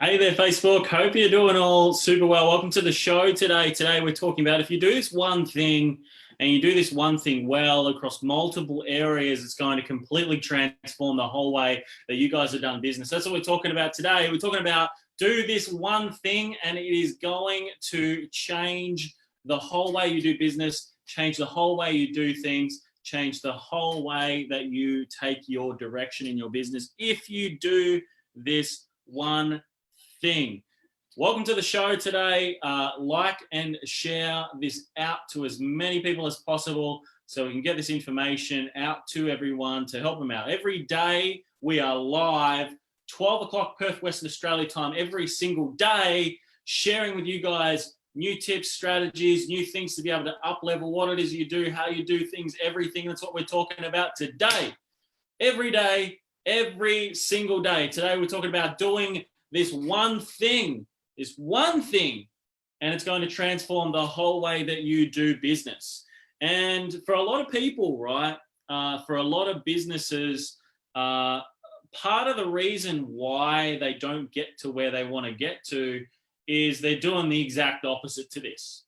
Hey there, Facebook. Hope you're doing all super well. Welcome to the show today. Today we're talking about if you do this one thing and you do this one thing well across multiple areas, it's going to completely transform the whole way that you guys have done business. That's what we're talking about today. We're talking about do this one thing and it is going to change the whole way you do business, change the whole way you do things, change the whole way that you take your direction in your business if you do this one thing. Welcome to the show today. Like and share this out to as many people as possible so we can get this information out to everyone to help them out. Every day we are live, 12 o'clock Perth, Western Australia time, every single day, sharing with you guys new tips, strategies, new things to be able to up level what it is you do, how you do things, everything. That's what we're talking about today. Every day, every single day. Today we're talking about doing this one thing, and it's going to transform the whole way that you do business. And for a lot of people, right, for a lot of businesses, part of the reason why they don't get to where they want to get to is they're doing the exact opposite to this.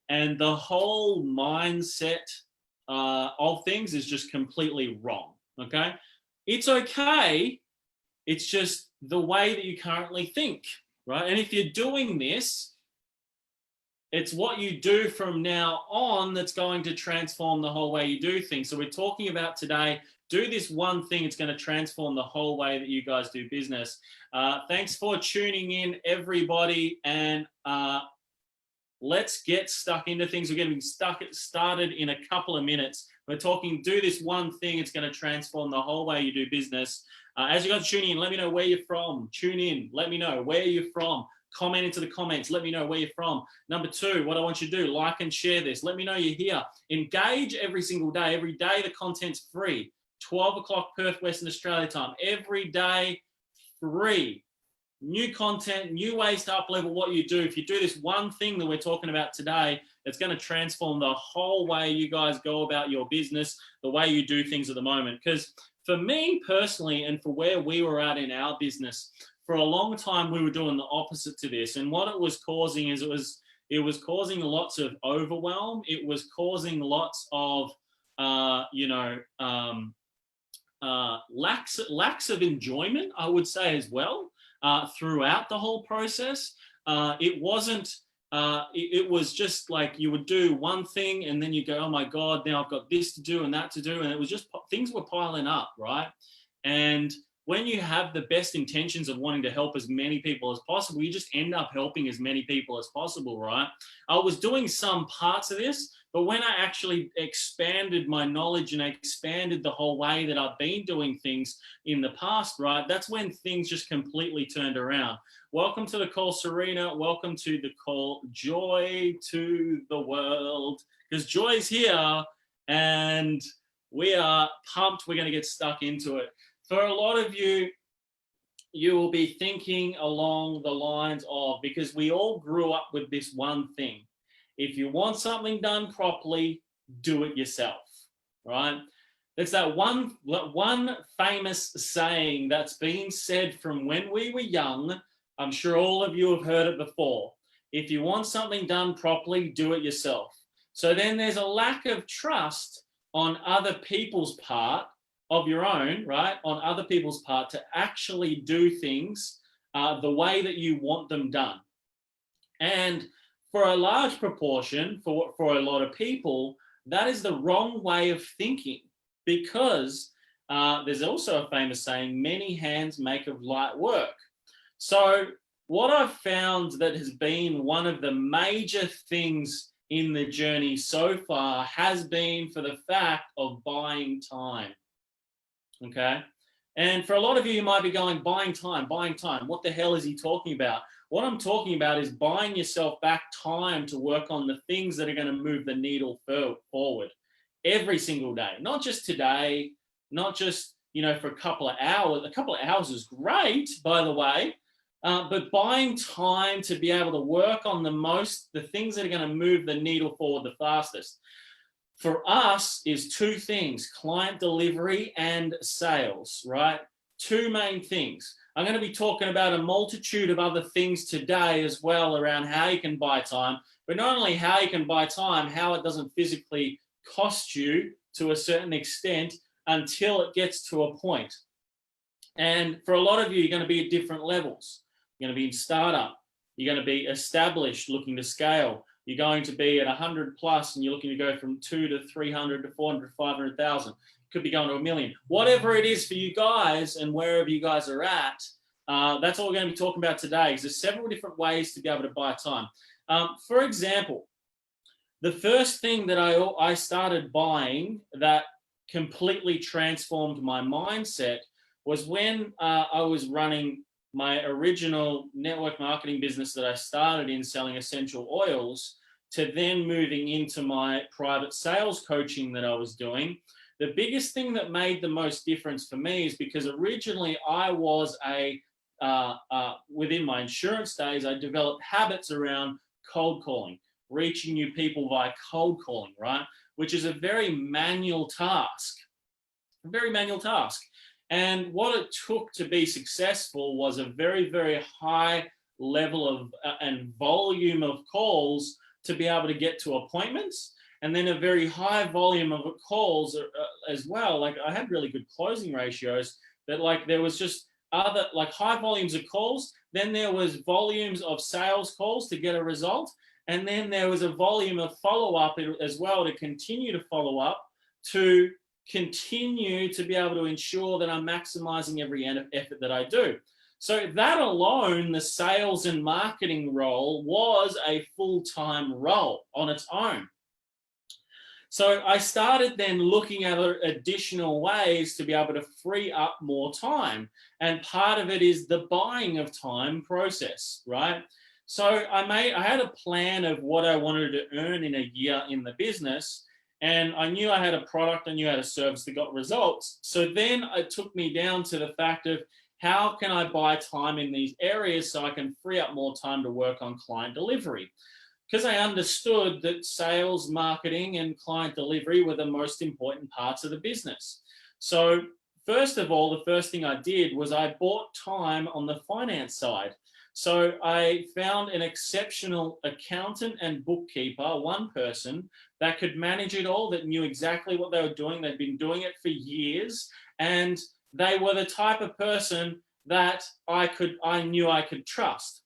And the whole mindset of things is just completely wrong, okay? It's okay. It's just the way that you currently think, right? And if you're doing this, it's what you do from now on that's going to transform the whole way you do things. So we're talking about today, do this one thing. It's going to transform the whole way that you guys do business. Thanks for tuning in, everybody. And let's get stuck into things. We're going to be started in a couple of minutes. We're talking, do this one thing. It's going to transform the whole way you do business. As you guys tune in, let me know where you're from. Tune in, let me know where you're from. Comment into the comments, let me know where you're from. Number two, what I want you to do, like and share this. Let me know you're here. Engage every single day. Every day the content's free. 12 o'clock Perth, Western Australia time. Every day, free. New content, new ways to up-level what you do. If you do this one thing that we're talking about today, it's going to transform the whole way you guys go about your business, the way you do things at the moment. Because for me personally, and for where we were at in our business, for a long time we were doing the opposite to this. And what it was causing is it was causing lots of overwhelm. It was causing lots of lacks of enjoyment, I would say, as well, throughout the whole process. It was just like you would do one thing and then you go, oh my God, now I've got this to do and that to do. And it was just, things were piling up, right? And when you have the best intentions of wanting to help as many people as possible, you just end up helping as many people as possible, right? I was doing some parts of this, but when I actually expanded my knowledge and I expanded the whole way that I've been doing things in the past, right, that's when things just completely turned around. Welcome to the call, SERENA. Welcome to the call, Joy to the world, because Joy's here and we are pumped. We're going to get stuck into it. For a lot of you, you will be thinking along the lines of, because we all grew up with this one thing. If you want something done properly, do it yourself, right? It's that one famous saying that's been said from when we were young. I'm sure all of you have heard it before. If you want something done properly, do it yourself. So then there's a lack of trust on other people's part, of your own, right, on other people's part to actually do things the way that you want them done. And for a large proportion, for a lot of people, that is the wrong way of thinking, because there's also a famous saying, many hands make of light work. So what I've found that has been one of the major things in the journey so far has been for the fact of buying time. Okay. And for a lot of you, you might be going, buying time. What the hell is he talking about? What I'm talking about is buying yourself back time to work on the things that are going to move the needle forward every single day. Not just today, not just, for a couple of hours. A couple of hours is great, by the way, but buying time to be able to work on the things that are going to move the needle forward the fastest. For us is two things, client delivery and sales, right? Two main things. I'm going to be talking about a multitude of other things today as well around how you can buy time, but not only how you can buy time, how it doesn't physically cost you to a certain extent until it gets to a point. And for a lot of you, you're going to be at different levels. You're going to be in startup. You're going to be established, looking to scale. You're going to be at 100 plus and you're looking to go from 2 to 300 to 400 to 500,000. Could be going to 1 million. Whatever it is for you guys and wherever you guys are at, that's all we're going to be talking about today, because there's several different ways to be able to buy time. For example, the first thing that I started buying that completely transformed my mindset was when I was running my original network marketing business that I started in selling essential oils, to then moving into my private sales coaching that I was doing. The biggest thing that made the most difference for me is because originally I was within my insurance days, I developed habits around cold calling, reaching new people via cold calling, right? Which is a very manual task, And what it took to be successful was a very, very high level of and volume of calls to be able to get to appointments, and then a very high volume of calls as well. Like I had really good closing ratios, that like there was just other like high volumes of calls, then there was volumes of sales calls to get a result, and then there was a volume of follow-up as well to continue to follow up, to continue to be able to ensure that I'm maximizing every effort that I do. So that alone, the sales and marketing role was a full-time role on its own. So I started then looking at additional ways to be able to free up more time. And part of it is the buying of time process, right? So I had a plan of what I wanted to earn in a year in the business. And I knew I had a product, I knew I had a service that got results. So then it took me down to the fact of how can I buy time in these areas so I can free up more time to work on client delivery? Because I understood that sales, marketing, and client delivery were the most important parts of the business. So first of all, the first thing I did was I bought time on the finance side. So I found an exceptional accountant and bookkeeper, one person that could manage it all, that knew exactly what they were doing. They'd been doing it for years, and they were the type of person that I knew I could trust,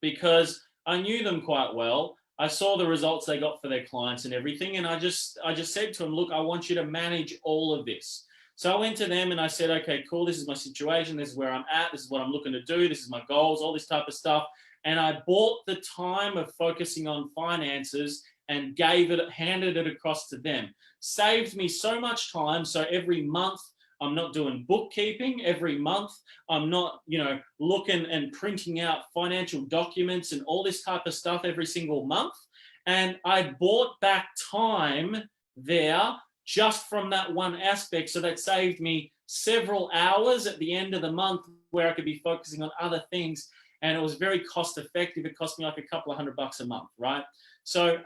because I knew them quite well. I saw the results they got for their clients and everything. And I just said to them, look, I want you to manage all of this. So I went to them and I said, okay, cool. This is my situation. This is where I'm at. This is what I'm looking to do. This is my goals, all this type of stuff. And I bought the time of focusing on finances and handed it across to them. Saved me so much time. So every month, I'm not doing bookkeeping. Every month, I'm not, looking and printing out financial documents and all this type of stuff every single month. And I bought back time there just from that one aspect. So that saved me several hours at the end of the month where I could be focusing on other things. And it was very cost effective. It cost me like a couple of $100 a month, right? So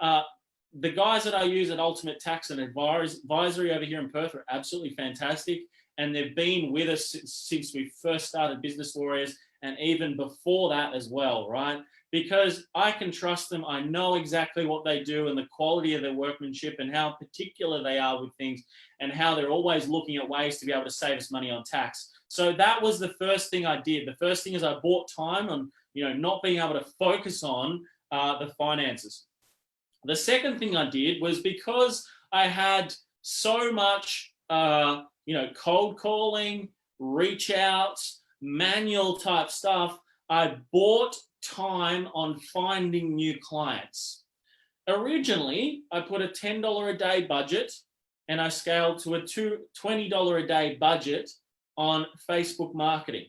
the guys that I use at Ultimate Tax and Advisory over here in Perth are absolutely fantastic. And they've been with us since we first started Business Warriors, and even before that as well, right? Because I can trust them. I know exactly what they do and the quality of their workmanship and how particular they are with things, and how they're always looking at ways to be able to save us money on tax. So that was the first thing I did. The first thing is I bought time on, not being able to focus on the finances. The second thing I did was, because I had so much cold calling, reach outs, manual type stuff, I bought time on finding new clients. Originally, I put a $10 a day budget, and I scaled to a $20 a day budget on Facebook marketing.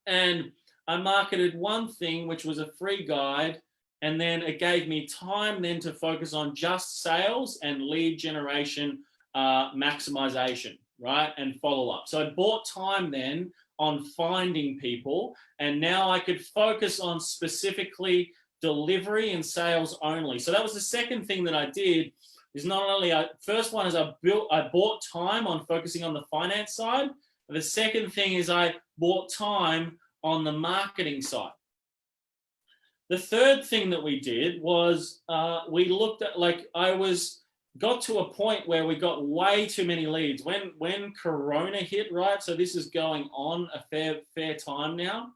And I marketed one thing, which was a free guide, and then it gave me time then to focus on just sales and lead generation maximization, right? And follow up. So I bought time then on finding people, and now I could focus on specifically delivery and sales only. So that was the second thing that I did, is not only, first one is I bought time on focusing on the finance side, The second thing is I bought time on the marketing side. The third thing that we did was we looked at, like, got to a point where we got way too many leads when Corona hit, right? So this is going on a fair time now,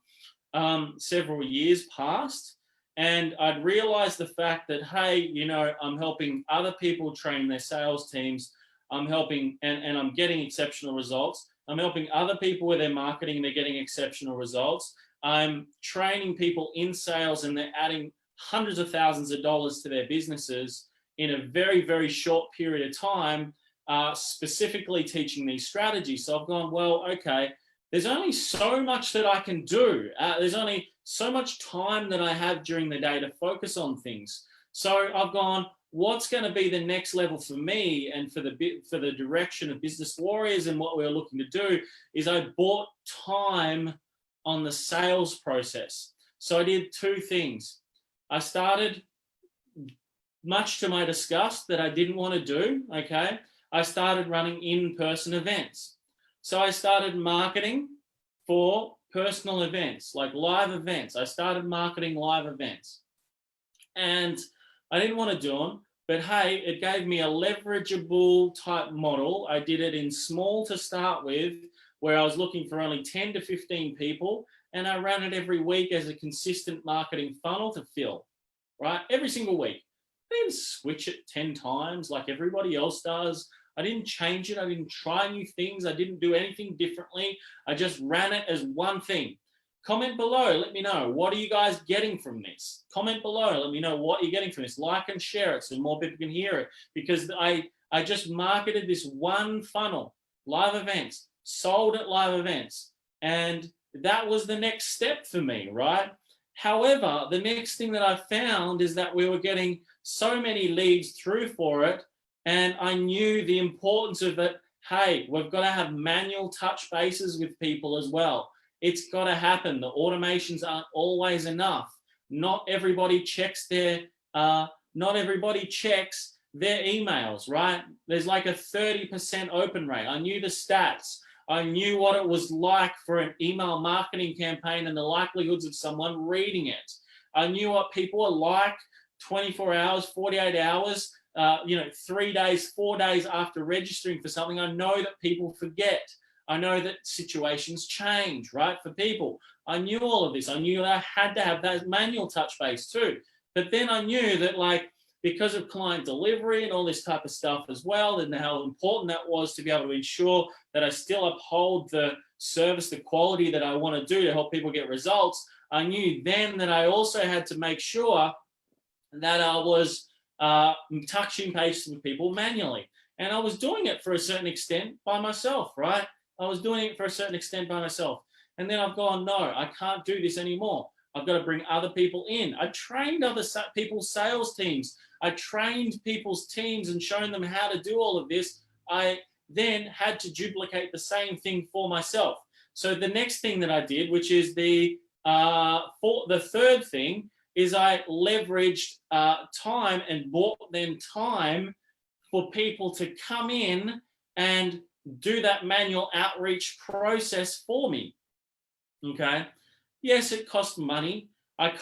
several years past. And I'd realized the fact that, hey, you know, I'm helping other people train their sales teams. I'm helping, and I'm getting exceptional results. I'm helping other people with their marketing, and they're getting exceptional results. I'm training people in sales, and they're adding hundreds of thousands of dollars to their businesses in a very, very short period of time, specifically teaching these strategies. So I've gone, well, okay, there's only so much that I can do. There's only so much time that I have during the day to focus on things. So I've gone, what's going to be the next level for me and for the direction of Business Warriors and what we're looking to do is I bought time on the sales process. So I did two things. I started, much to my disgust that I didn't want to do, okay, I started running in-person events. So I started marketing for personal events, like live events. I started marketing live events. And I didn't want to do them, but hey, it gave me a leverageable type model. I did it in small to start with, where I was looking for only 10 to 15 people, and I ran it every week as a consistent marketing funnel to fill, right? Every single week. I didn't switch it 10 times like everybody else does. I didn't change it. I didn't try new things. I didn't do anything differently. I just ran it as one thing. Comment below. Let me know. What are you guys getting from this? Comment below. Let me know what you're getting from this. Like and share it so more people can hear it. Because I just marketed this one funnel, live events, sold at live events. And that was the next step for me, right? However, the next thing that I found is that we were getting so many leads through for it. And I knew the importance of it. Hey, we've got to have manual touch bases with people as well. It's got to happen. The automations aren't always enough. Not everybody checks their emails, right? There's like a 30% open rate. I knew the stats. I knew what it was like for an email marketing campaign and the likelihoods of someone reading it. I knew what people are like 24 hours, 48 hours, 3 days, 4 days after registering for something. I know that people forget. I know that situations change, right, for people. I knew all of this. I knew that I had to have that manual touch base too. But then I knew that, like, because of client delivery and all this type of stuff as well, and how important that was to be able to ensure that I still uphold the service, the quality that I want to do to help people get results, I knew then that I also had to make sure that I was touching base with people manually. And I was doing it for a certain extent by myself, right? I was doing it for a certain extent by myself. And then I've gone, no, I can't do this anymore. I've got to bring other people in. I trained other people's sales teams. I trained people's teams and shown them how to do all of this. I then had to duplicate the same thing for myself. So the next thing that I did, which is the third thing, is I leveraged time and bought them time for people to come in and do that manual outreach process for me. Okay. Yes, it cost money. I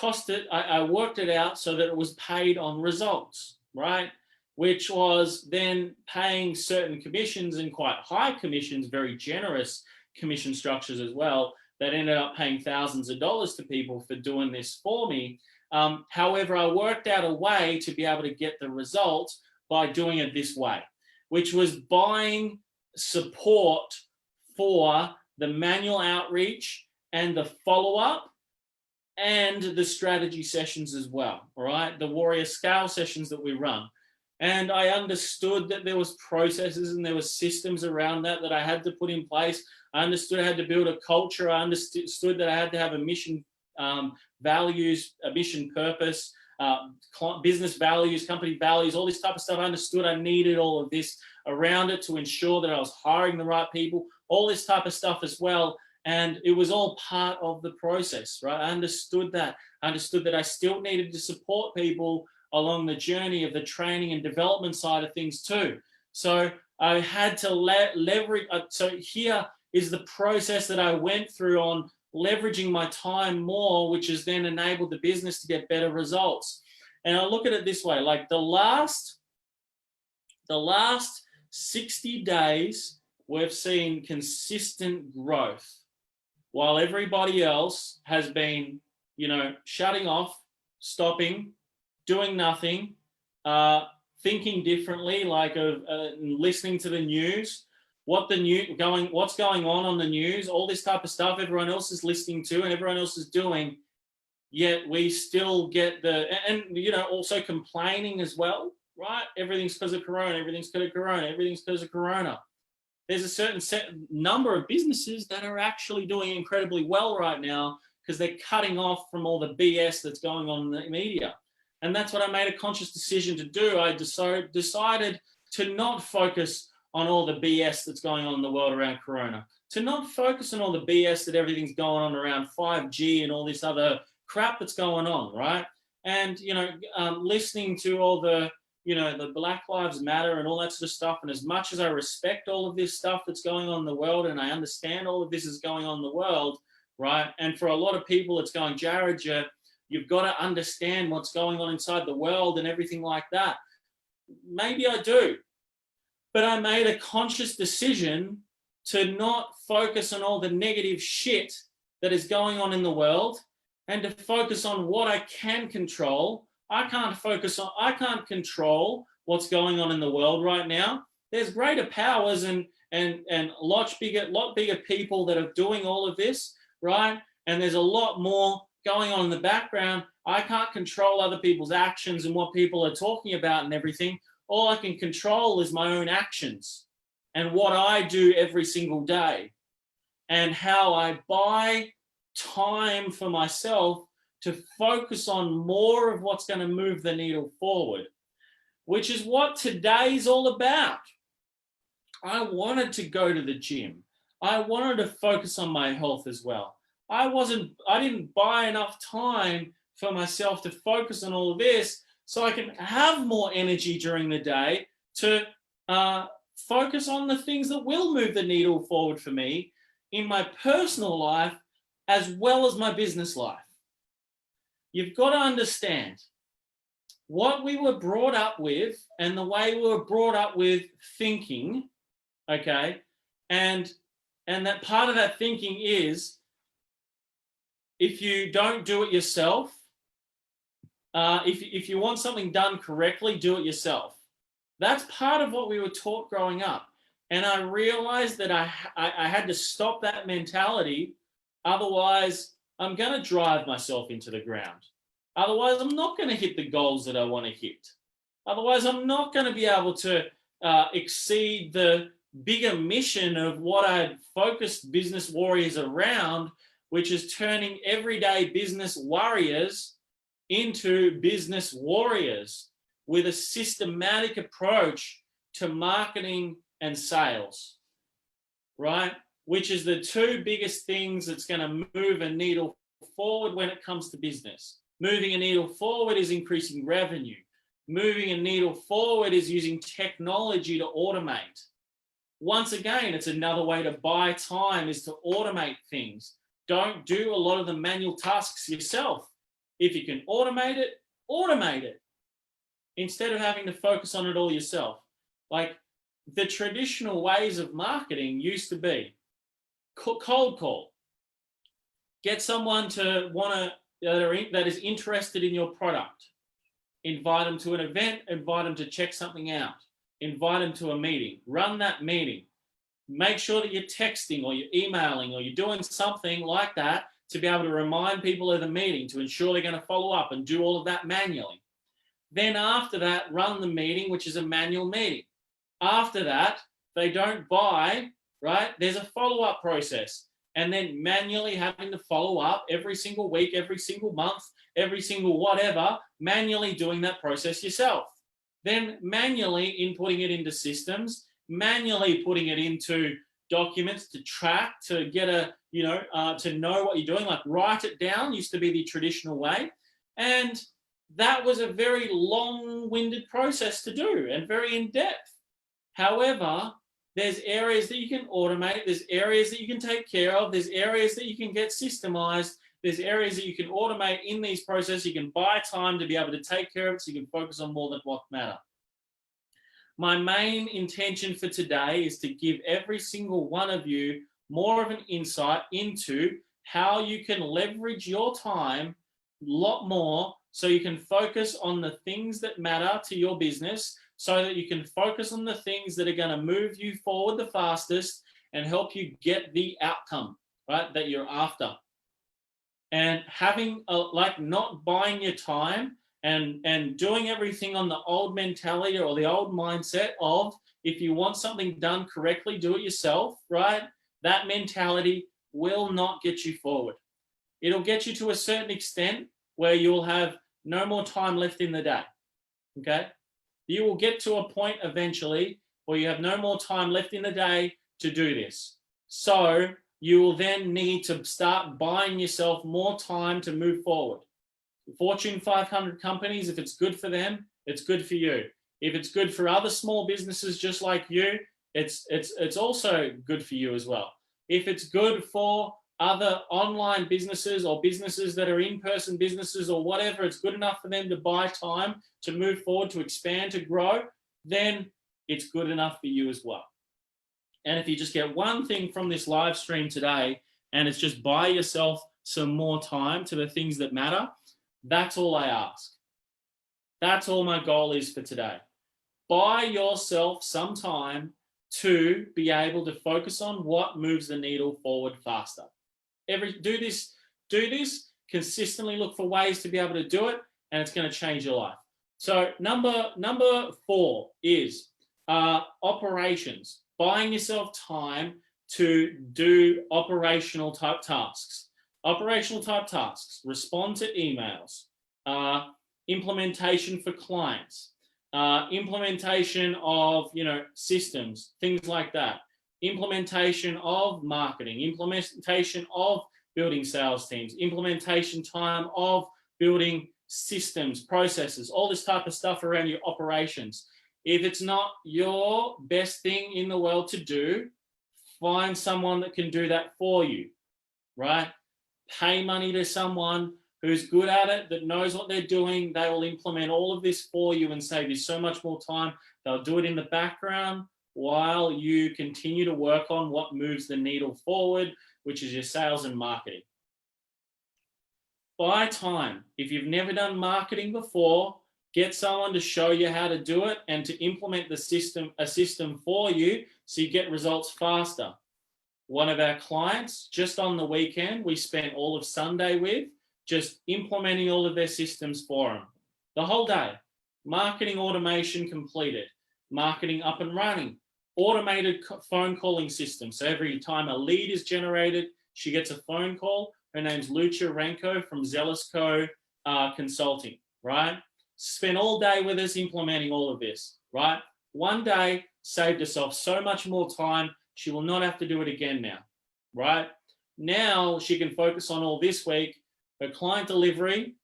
worked it out so that it was paid on results, right? Which was then paying certain commissions, and quite high commissions, very generous commission structures as well, that ended up paying thousands of dollars to people for doing this for me. However, I worked out a way to be able to get the results by doing it this way, which was buying support for the manual outreach and the follow-up and the strategy sessions as well, all right? The Warrior Scale sessions that we run. And I understood that there was processes and there were systems around that I had to put in place. I understood I had to build a culture. I understood that I had to have a mission, values, a mission purpose, business values, company values, all this type of stuff. I understood I needed all of this around it to ensure that I was hiring the right people, all this type of stuff as well. And it was all part of the process, right? I understood that. I understood that I still needed to support people along the journey of the training and development side of things too. So I had to leverage. So here is the process that I went through on leveraging my time more, which has then enabled the business to get better results. And I look at it this way, like the last 60 days, we've seen consistent growth while everybody else has been, shutting off, stopping, doing nothing, thinking differently, like listening to the news, what's going on the news, all this type of stuff everyone else is listening to and everyone else is doing, yet we still get also complaining as well, right? Everything's because of Corona, everything's because of Corona, everything's because of Corona. There's a certain number of businesses that are actually doing incredibly well right now because they're cutting off from all the BS that's going on in the media. And that's what I made a conscious decision to do. I decided to not focus on all the BS that's going on in the world around Corona, to not focus on all the BS that everything's going on around 5G and all this other crap that's going on, right? And, listening to all the Black Lives Matter and all that sort of stuff. And as much as I respect all of this stuff that's going on in the world, and I understand all of this is going on in the world, right? And for a lot of people, it's going, Jarrod, you've got to understand what's going on inside the world and everything like that. Maybe I do. But I made a conscious decision to not focus on all the negative shit that is going on in the world and to focus on what I can control. I can't control what's going on in the world right now. There's greater powers and a lot bigger people that are doing all of this, right? And there's a lot more going on in the background. I can't control other people's actions and what people are talking about and everything. All I can control is my own actions and what I do every single day and how I buy time for myself to focus on more of what's going to move the needle forward, which is what today's all about. I wanted to go to the gym. I wanted to focus on my health as well. I didn't buy enough time for myself to focus on all of this so I can have more energy during the day to focus on the things that will move the needle forward for me in my personal life as well as my business life. You've got to understand what we were brought up with and the way we were brought up with thinking, okay? And that part of that thinking is if you don't do it yourself, if you want something done correctly, do it yourself. That's part of what we were taught growing up. And I realized that I had to stop that mentality. Otherwise, I'm going to drive myself into the ground. Otherwise, I'm not going to hit the goals that I want to hit. Otherwise, I'm not going to be able to exceed the bigger mission of what I had focused business warriors around, which is turning everyday business warriors into business warriors with a systematic approach to marketing and sales, right? Which is the two biggest things that's going to move a needle forward when it comes to business. Moving a needle forward is increasing revenue. Moving a needle forward is using technology to automate. Once again, it's another way to buy time is to automate things. Don't do a lot of the manual tasks yourself. If you can automate it instead of having to focus on it all yourself. Like the traditional ways of marketing used to be cold call. Get someone that is interested in your product. Invite them to an event, invite them to check something out. Invite them to a meeting, run that meeting. Make sure that you're texting or you're emailing or you're doing something like that to be able to remind people of the meeting, to ensure they're going to follow up and do all of that manually. Then after that, run the meeting, which is a manual meeting. After that, they don't buy, right? There's a follow-up process. And then manually having to follow up every single week, every single month, every single whatever, manually doing that process yourself. Then manually inputting it into systems, manually putting it into documents to track, to get to know what you're doing, like write it down used to be the traditional way. And that was a very long-winded process to do and very in-depth. However, There's areas that you can automate. There's areas that you can take care of. There's areas that you can get systemized. There's areas that you can automate in these processes. You can buy time to be able to take care of it so you can focus on more than what matter. My main intention for today is to give every single one of you more of an insight into how you can leverage your time a lot more so you can focus on the things that matter to your business, so that you can focus on the things that are going to move you forward the fastest and help you get the outcome, right, that you're after. And having not buying your time and doing everything on the old mentality or the old mindset of, if you want something done correctly, do it yourself, right? That mentality will not get you forward. It'll get you to a certain extent where you'll have no more time left in the day, okay? You will get to a point eventually where you have no more time left in the day to do this. So you will then need to start buying yourself more time to move forward. Fortune 500 companies, if it's good for them, it's good for you. If it's good for other small businesses just like you, it's also good for you as well. If it's good for other online businesses or businesses that are in-person businesses or whatever, it's good enough for them to buy time to move forward, to expand, to grow, then it's good enough for you as well. And if you just get one thing from this live stream today, and it's just buy yourself some more time to the things that matter, that's all I ask. That's all my goal is for today. Buy yourself some time to be able to focus on what moves the needle forward faster. Do this consistently, look for ways to be able to do it, and it's going to change your life. So number 4 is operations. Buying yourself time to do operational type tasks. Operational type tasks, respond to emails, implementation for clients, implementation of systems, things like that. Implementation of marketing, implementation of building sales teams, implementation time of building systems, processes, all this type of stuff around your operations. If it's not your best thing in the world to do, find someone that can do that for you, right? Pay money to someone who's good at it, that knows what they're doing. They will implement all of this for you and save you so much more time. They'll do it in the background while you continue to work on what moves the needle forward, which is your sales and marketing. Buy time. If you've never done marketing before, get someone to show you how to do it and to implement a system for you so you get results faster. One of our clients, just on the weekend, we spent all of Sunday with, just implementing all of their systems for them. The whole day. Marketing automation completed. Marketing up and running. Automated phone calling system. So every time a lead is generated, she gets a phone call. Her name's Lucia Renko from Zealous Consulting, right? Spent all day with us implementing all of this, right? One day saved herself so much more time. She will not have to do it again now, right? Now she can focus on all this week, her client delivery,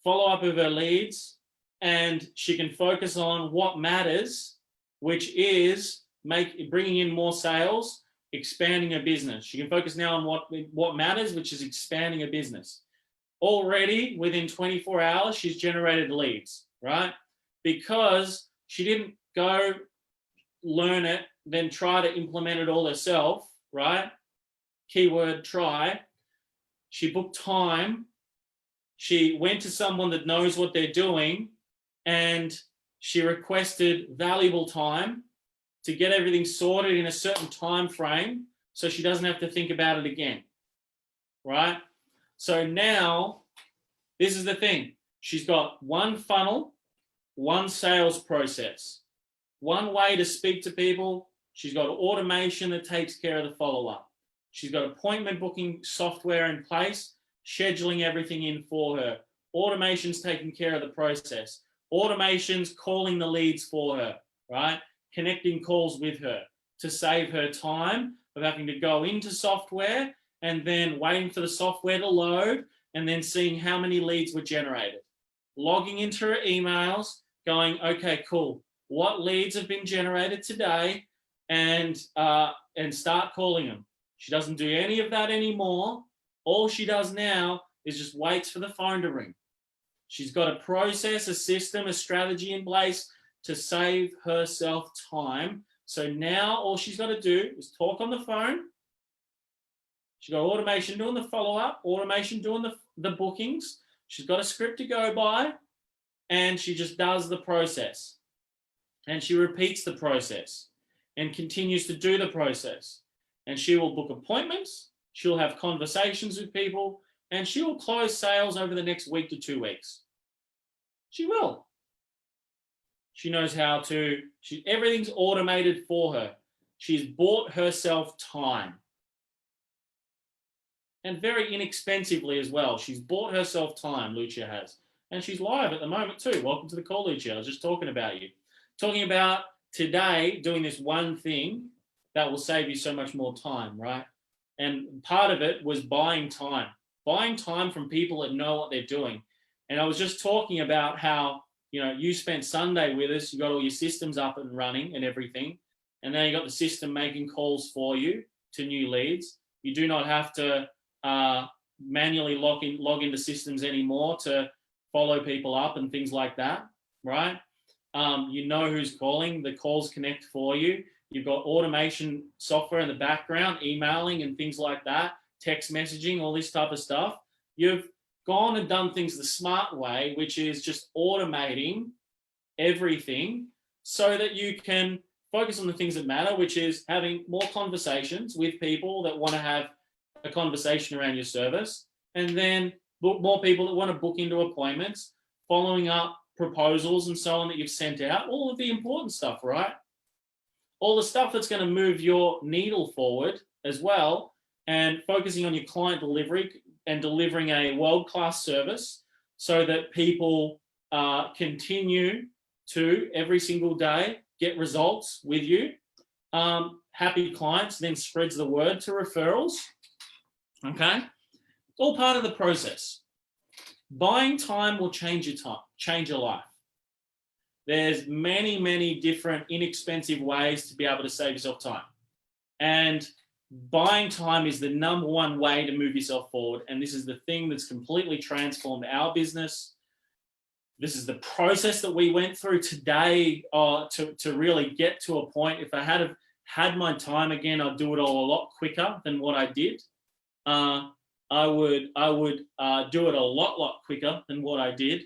follow up of her leads, and she can focus on what matters, which is bringing in more sales, expanding her business. She can focus now on what matters, which is expanding her business. Already within 24 hours, she's generated leads, right? Because she didn't go learn it, then try to implement it all herself, right? Keyword try. She booked time. She went to someone that knows what they're doing, and she requested valuable time to get everything sorted in a certain time frame so she doesn't have to think about it again, right? So now, this is the thing. She's got one funnel, one sales process, one way to speak to people. She's got automation that takes care of the follow-up. She's got appointment booking software in place, scheduling everything in for her. Automation's taking care of the process. Automation's calling the leads for her, right? Connecting calls with her to save her time of having to go into software and then waiting for the software to load and then seeing how many leads were generated. Logging into her emails, going, okay, cool. What leads have been generated today? and start calling them. She doesn't do any of that anymore. All she does now is just waits for the phone to ring. She's got a process, a system, a strategy in place to save herself time. So now all she's got to do is talk on the phone. She's got automation doing the follow-up, automation doing the bookings. She's got a script to go by, and she just does the process. And she repeats the process and continues to do the process. And she will book appointments, she'll have conversations with people, and she will close sales over the next week to 2 weeks. She will. She knows how to, everything's automated for her. She's bought herself time. And very inexpensively as well. She's bought herself time, Lucia has. And she's live at the moment too. Welcome to the call, Lucia. I was just talking about you. Talking about today doing this one thing that will save you so much more time, right? And part of it was buying time from people that know what they're doing. And I was just talking about how, you spent Sunday with us, you got all your systems up and running and everything. And now you got the system making calls for you to new leads. You do not have to manually log into systems anymore to follow people up and things like that, right? You know who's calling, the calls connect for you. You've got automation software in the background, emailing and things like that, text messaging, all this type of stuff. You've gone and done things the smart way, which is just automating everything so that you can focus on the things that matter, which is having more conversations with people that want to have a conversation around your service, and then more people that want to book into appointments, following up proposals and so on that you've sent out, all of the important stuff, right? All the stuff that's going to move your needle forward as well, and focusing on your client delivery and delivering a world-class service so that people continue to every single day get results with you. Happy clients then spreads the word to referrals. Okay, it's all part of the process. Buying time will change your life. There's many, many different inexpensive ways to be able to save yourself time. And buying time is the number one way to move yourself forward. And this is the thing that's completely transformed our business. This is the process that we went through today to really get to a point. If I had my time again, I'd do it all a lot quicker than what I did. I would do it a lot quicker than what I did.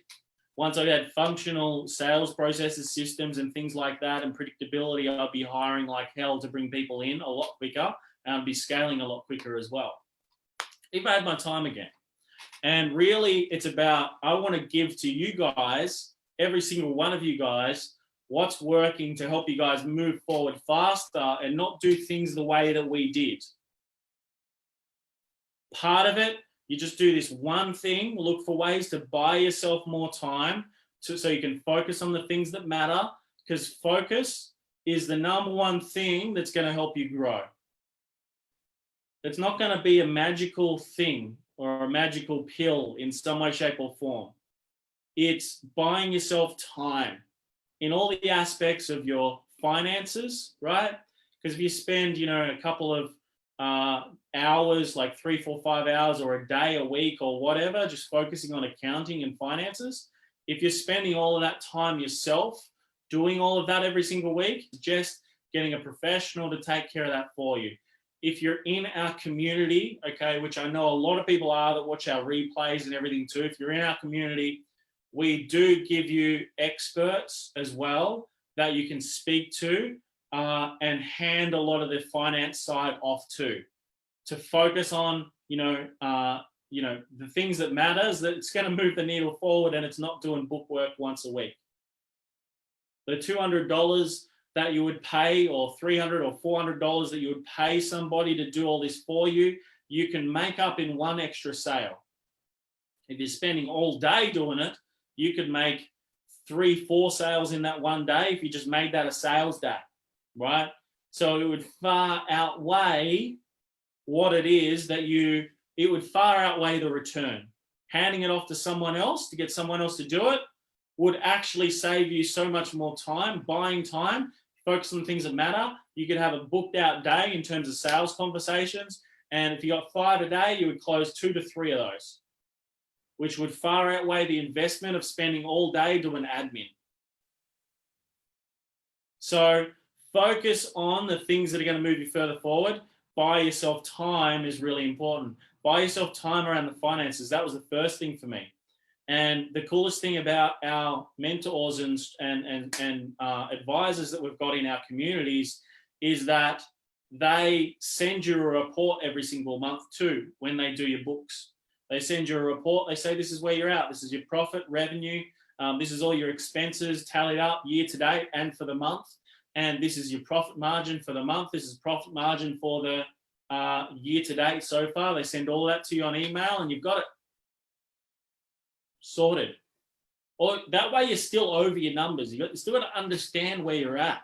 Once I had functional sales processes, systems and things like that and predictability, I'd be hiring like hell to bring people in a lot quicker, and I'd be scaling a lot quicker as well. If I had my time again. And really it's about, I want to give to you guys, every single one of you guys, what's working to help you guys move forward faster and not do things the way that we did. Part of it, you just do this one thing, look for ways to buy yourself more time so you can focus on the things that matter, because focus is the number one thing that's going to help you grow. It's not going to be a magical thing or a magical pill in some way, shape or form. It's buying yourself time in all the aspects of your finances, right? Because if you spend, a couple of hours, like 3, 4, 5 hours or a day, a week or whatever, just focusing on accounting and finances, if you're spending all of that time yourself, doing all of that every single week, just getting a professional to take care of that for you. If you're in our community, okay, which I know a lot of people are that watch our replays and everything too, if you're in our community, we do give you experts as well that you can speak to and hand a lot of the finance side off to focus on, the things that matters, that it's going to move the needle forward, and it's not doing book work once a week. The $200 that you would pay, or $300 or $400 that you would pay somebody to do all this for you, you can make up in one extra sale. If you're spending all day doing it, you could make 3, 4 sales in that one day if you just made that a sales day, right? So it would far outweigh what it is that it would far outweigh the return. Handing it off to someone else to get someone else to do it would actually save you so much more time, buying time, focus on the things that matter, you could have a booked out day in terms of sales conversations. And if you got 5 a day, you would close 2 to 3 of those, which would far outweigh the investment of spending all day doing admin. So focus on the things that are going to move you further forward. Buy yourself time is really important. Buy yourself time around the finances. That was the first thing for me. And the coolest thing about our mentors and advisors that we've got in our communities is that they send you a report every single month too when they do your books. They send you a report. They say, this is where you're at. This is your profit, revenue. This is all your expenses tallied up year to date and for the month. And this is your profit margin for the month. This is profit margin for the year to date so far. They send all that to you on email and you've got it sorted. Or that way you're still over your numbers. You still got to understand where you're at,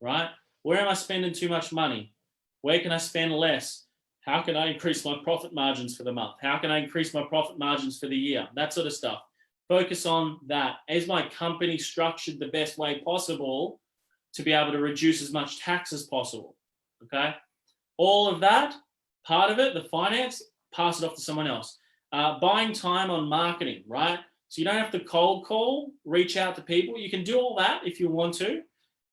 right? Where am I spending too much money? Where can I spend less? How can I increase my profit margins for the month? How can I increase my profit margins for the year? That sort of stuff. Focus on that. Is my company structured the best way possible to be able to reduce as much tax as possible? Okay. All of that, part of it, the finance, pass it off to someone else. Buying time on marketing, right? So you don't have to cold call, reach out to people. You can do all that if you want to,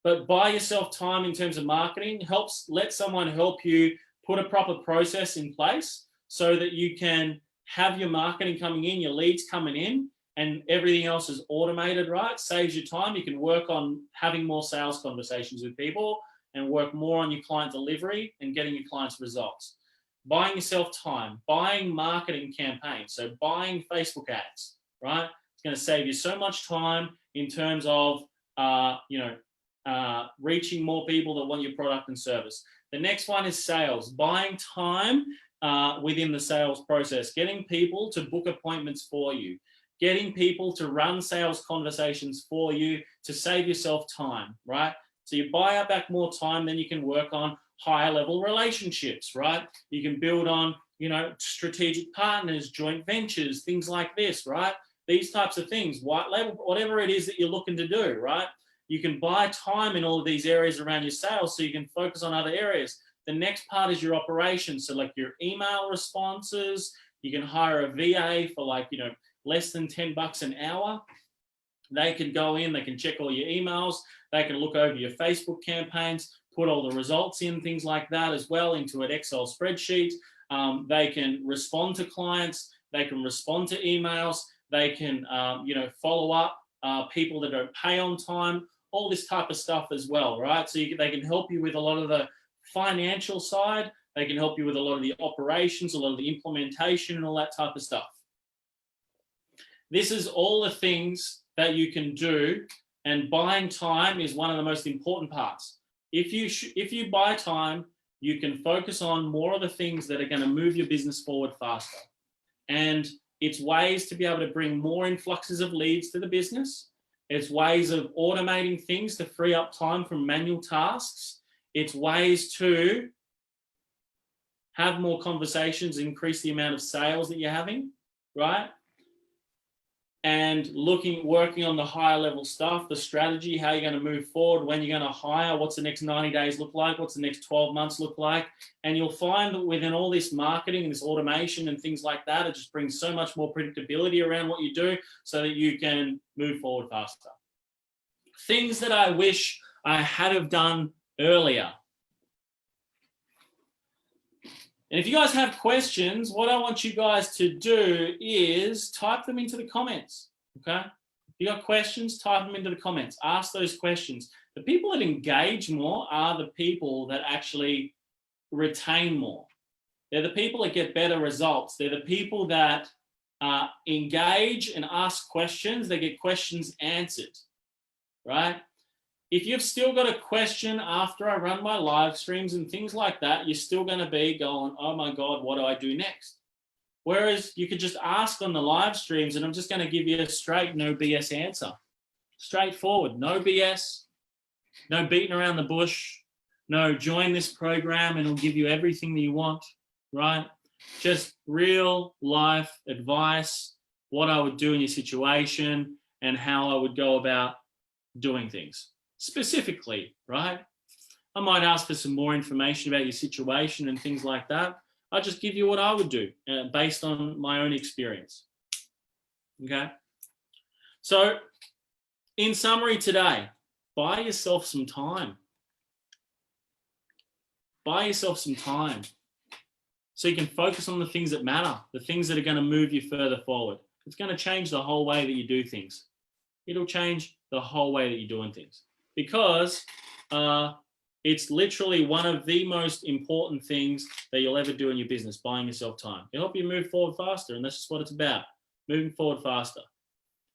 but buy yourself time in terms of marketing. Let someone help you put a proper process in place so that you can have your marketing coming in, your leads coming in, and everything else is automated, right? Saves you time. You can work on having more sales conversations with people and work more on your client delivery and getting your clients results. Buying yourself time, buying marketing campaigns. So buying Facebook ads, right? It's going to save you so much time in terms of, reaching more people that want your product and service. The next one is sales, buying time within the sales process, getting people to book appointments for you, getting people to run sales conversations for you to save yourself time, right? So you buy back more time, then you can work on higher level relationships, right? You can build on, strategic partners, joint ventures, things like this, right? These types of things, white label, whatever it is that you're looking to do, right? You can buy time in all of these areas around your sales so you can focus on other areas. The next part is your operations. So like your email responses, you can hire a VA for less than $10 an hour. They can go in, they can check all your emails, they can look over your Facebook campaigns, put all the results in, things like that as well into an Excel spreadsheet. They can respond to clients, they can respond to emails, they can follow up people that don't pay on time, all this type of stuff as well, right? So they can help you with a lot of the financial side, they can help you with a lot of the operations, a lot of the implementation and all that type of stuff. This is all the things that you can do, and buying time is one of the most important parts. If you buy time, you can focus on more of the things that are going to move your business forward faster. And it's ways to be able to bring more influxes of leads to the business. It's ways of automating things to free up time from manual tasks. It's ways to have more conversations, increase the amount of sales that you're having, right? And working on the higher level stuff, the strategy, how you're going to move forward, when you're going to hire, what's the next 90 days look like, what's the next 12 months look like. And you'll find that within all this marketing and this automation and things like that, it just brings so much more predictability around what you do so that you can move forward faster. Things that I wish I had have done earlier. And if you guys have questions, what I want you guys to do is type them into the comments, okay? If you got questions, type them into the comments. Ask those questions. The people that engage more are the people that actually retain more. They're the people that get better results. They're the people that engage and ask questions. They get questions answered, right? If you've still got a question after I run my live streams and things like that, you're still going to be going, oh my God, what do I do next? Whereas you could just ask on the live streams and I'm just going to give you a straight, no BS answer. Straightforward, no BS, no beating around the bush, no join this program and it'll give you everything that you want, right? Just real life advice, what I would do in your situation and how I would go about doing things. Specifically, right? I might ask for some more information about your situation and things like that. I'll just give you what I would do based on my own experience. Okay. So in summary today, buy yourself some time. Buy yourself some time so you can focus on the things that matter, the things that are going to move you further forward. It's going to change the whole way that you do things. It'll change the whole way that you're doing things, because it's literally one of the most important things that you'll ever do in your business, buying yourself time. It'll help you move forward faster, and that's just what it's about, moving forward faster.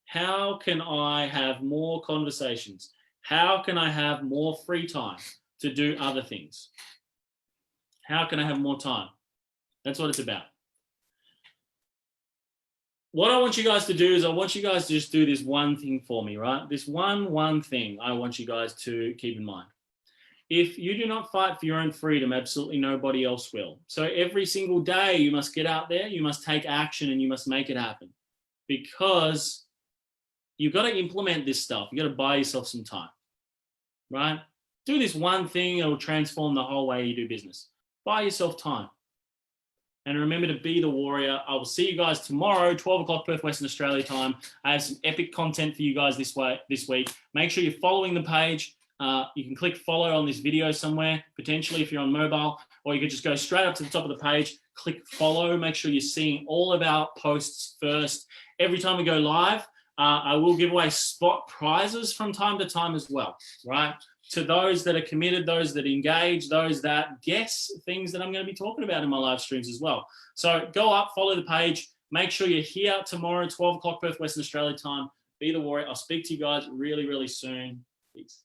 How can I have more conversations? How can I have more free time to do other things? How can I have more time? That's what it's about. What I want you guys to do is I want you guys to just do this one thing for me, right? This one thing I want you guys to keep in mind. If you do not fight for your own freedom, absolutely nobody else will. So every single day you must get out there, you must take action, and you must make it happen, because you've got to implement this stuff. You've got to buy yourself some time, right? Do this one thing, it will transform the whole way you do business. Buy yourself time. And remember to be the warrior. I will see you guys tomorrow, 12 o'clock Perth Western Australia time. I have some epic content for you guys this week. Make sure you're following the page. You can click follow on this video somewhere, potentially if you're on mobile, or you could just go straight up to the top of the page, click follow. Make sure you're seeing all of our posts first. Every time we go live, I will give away spot prizes from time to time as well, right? To those that are committed, those that engage, those that guess things that I'm going to be talking about in my live streams as well. So go up, follow the page. Make sure you're here tomorrow, 12 o'clock Perth Western Australia time. Be the warrior. I'll speak to you guys really, really soon. Peace.